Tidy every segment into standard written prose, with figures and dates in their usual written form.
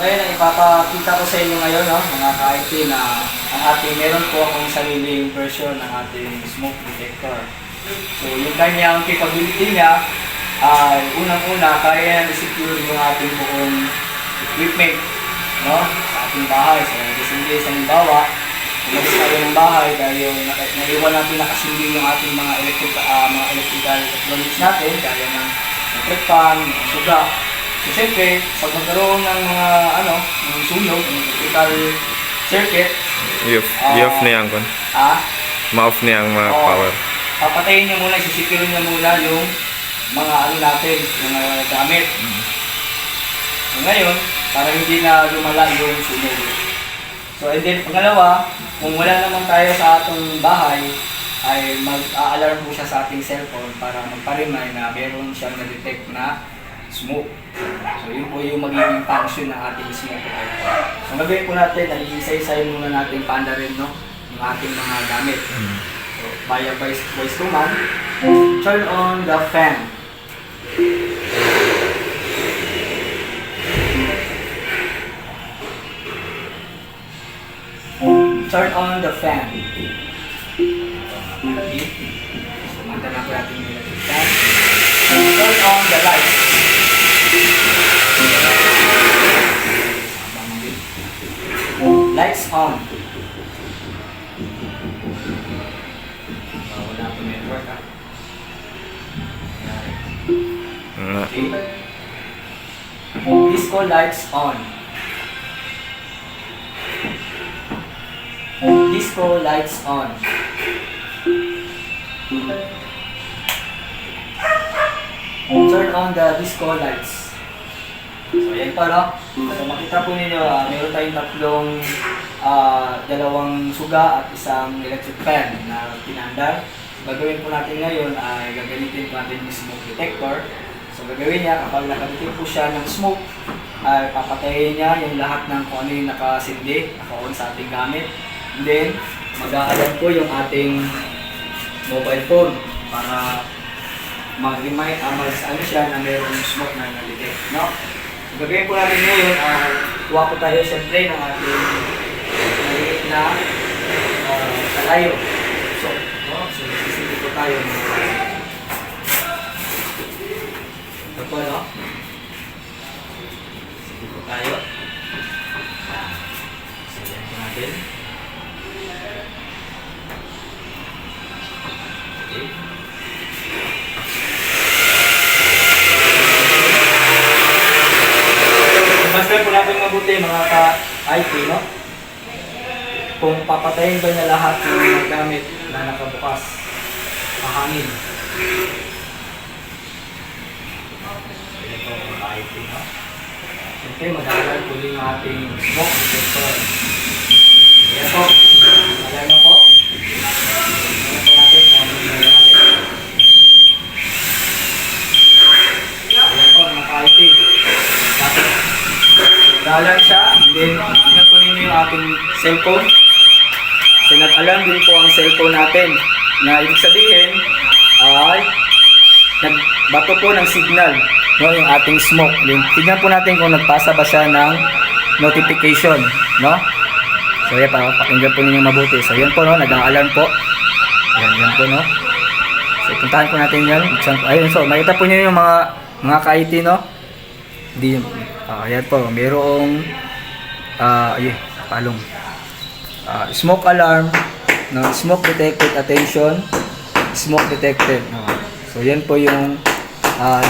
ngayon ang ipapakita ko sa inyo ngayon, no, mga ka-IT, na ang ating meron po akong sariling version ng ating smoke detector. So yung kanyang capability niya ay unang-una kaya na secure yung ating buong equipment, no, sa ating bahay. So hindi sa halimbawa, umalis tayo ng bahay dahil naiwan natin nakasindi yung ating mga electrical electronics natin, kaya ng electric fan, suga. So syempre, pag magkaroon ng mga ng sunog, ng electrical circuit, i-off na yan kon. Ma-off na yung mga power. Papatayin niya muna, sisecure niya muna yung mga natin, mga gamit. So ngayon, para hindi na lumala yung sunog. So and then pangalawa, kung wala naman tayo sa atong bahay, ay mag-a-alarm po siya sa ating cellphone para magpa-remind na meron siyang na-detect na smoke. So yun po yung magiging function ng ating smoke detector. So gagawin po natin, nag-iisa-isa muna natin paanda rin, no, ng ating mga gamit. So via voice command, turn on the fan. Turn on the fan. Sumanda na po natin yung electric fan. Turn on the light. Lights on. Wala po network, ha. Okay. Disco lights on. Disco lights on. Turn on the disco lights. So yan po, no? So makita po ninyo, meron tayong tatlong dalawang suga at isang electric fan na pinandar. So gagawin po natin ngayon ay gagamitin po natin yung smoke detector. So gagawin niya, kapag nakatikim po siya ng smoke, ay papatayin niya yung lahat ng kung ano yung nakasindi, naka-on sa ating gamit. And then, mag-a-alarm po yung ating mobile phone para mag-remind, siya na mayroong smoke na na-detect, no? So, gagawin po natin ngayon, kuha po tayo siyempre ng ating maliit na kalayo. So, no? So, sisindi po tayo ng ito po, no? Sisindi po tayo. So, yan po natin. Okay. Master po natin mabuti mga ka-IT, no? Kung papatayin ba niya lahat ng mga gamit na nakabukas, mahangin. Ayan po mga ka-IT, no? Siyempre, mag-aaral po yung ating smoke detector. Ayan po. Ayan na po. Ayan po natin kung ano yung nangyari. Ayan po mga ka-IT. Nag-alarm siya, then tingnan po ninyo yung ating cellphone. So nag-alarm din po ang cellphone natin, na ibig sabihin ay nagbato po ng signal, no, yung ating smoke. Then tingnan po natin kung nagpasa ba siya ng notification, no? So yan, pakinggan po ninyo mabuti. So yan po, no, nag-alarm po. Yan po, no. So puntahan po natin yan. Ayun, so makita po niyo yung mga ka-IT, no? Ayan po, mayroong palong smoke alarm, no, smoke detected, attention, smoke detected. So yan po yung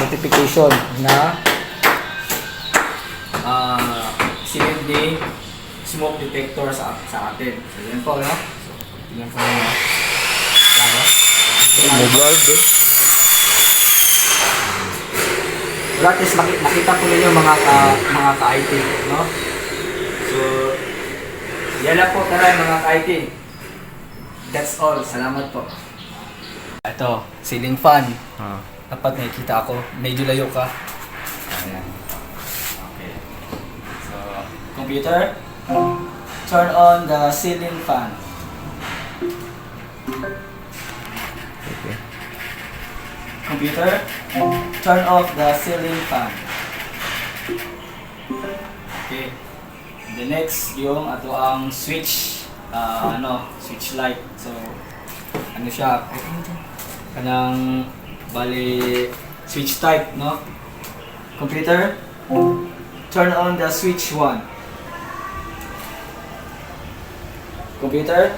notification na CFD smoke detector sa atin. So yan po, no. So tingnan po niyo. At least makita po ninyo mga ka-IT, no? So, yan lang po, tara mga ka-IT. That's all. Salamat po. Ito, ceiling fan. Dapat nakikita ako. Medyo layo ka. Ayan. Okay. So, computer, turn on the ceiling fan. Okay. Computer, turn off the ceiling fan. Okay. The next, yung ato ang switch, switch light. So, ano siya? Kanang, bali, switch type, no? Computer, turn on the switch 1. Computer,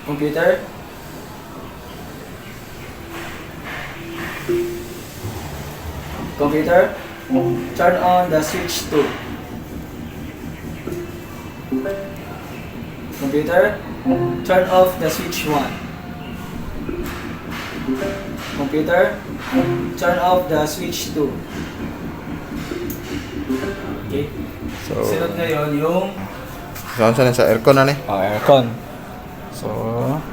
computer, computer, turn on the switch 2. Computer, turn off the switch 1. Computer, turn off the switch 2. Okay. So, Sunod ngayon yung saan sa aircon na ni? aircon. So,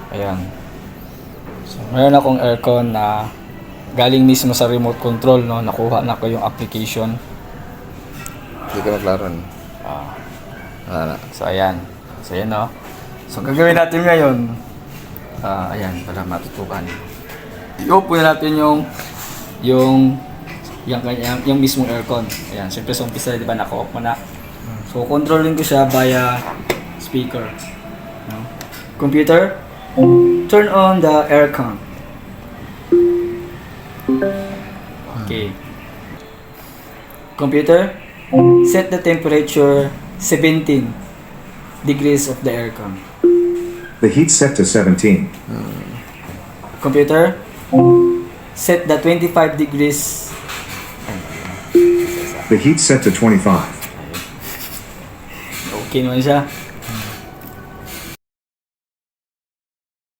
ayan. So, meron akong aircon na galing mismo sa remote control, no? Nakuha na ko yung application. Hindi ka maklaro. Ah, Wala na. so, ayan. So, ayan, no? So, gagawin natin ngayon, ayan, para matutukan. I-open natin yung mismong aircon. Ayan, siyempre sa umpisa, di ba, naka-off mo na. So, controlling ko siya via speaker. No? Computer, turn on the aircon. Okay. Computer, set the temperature 17 degrees of the aircon. The heat set to 17. Computer, set the 25 degrees. The heat set to 25. Okay naman siya.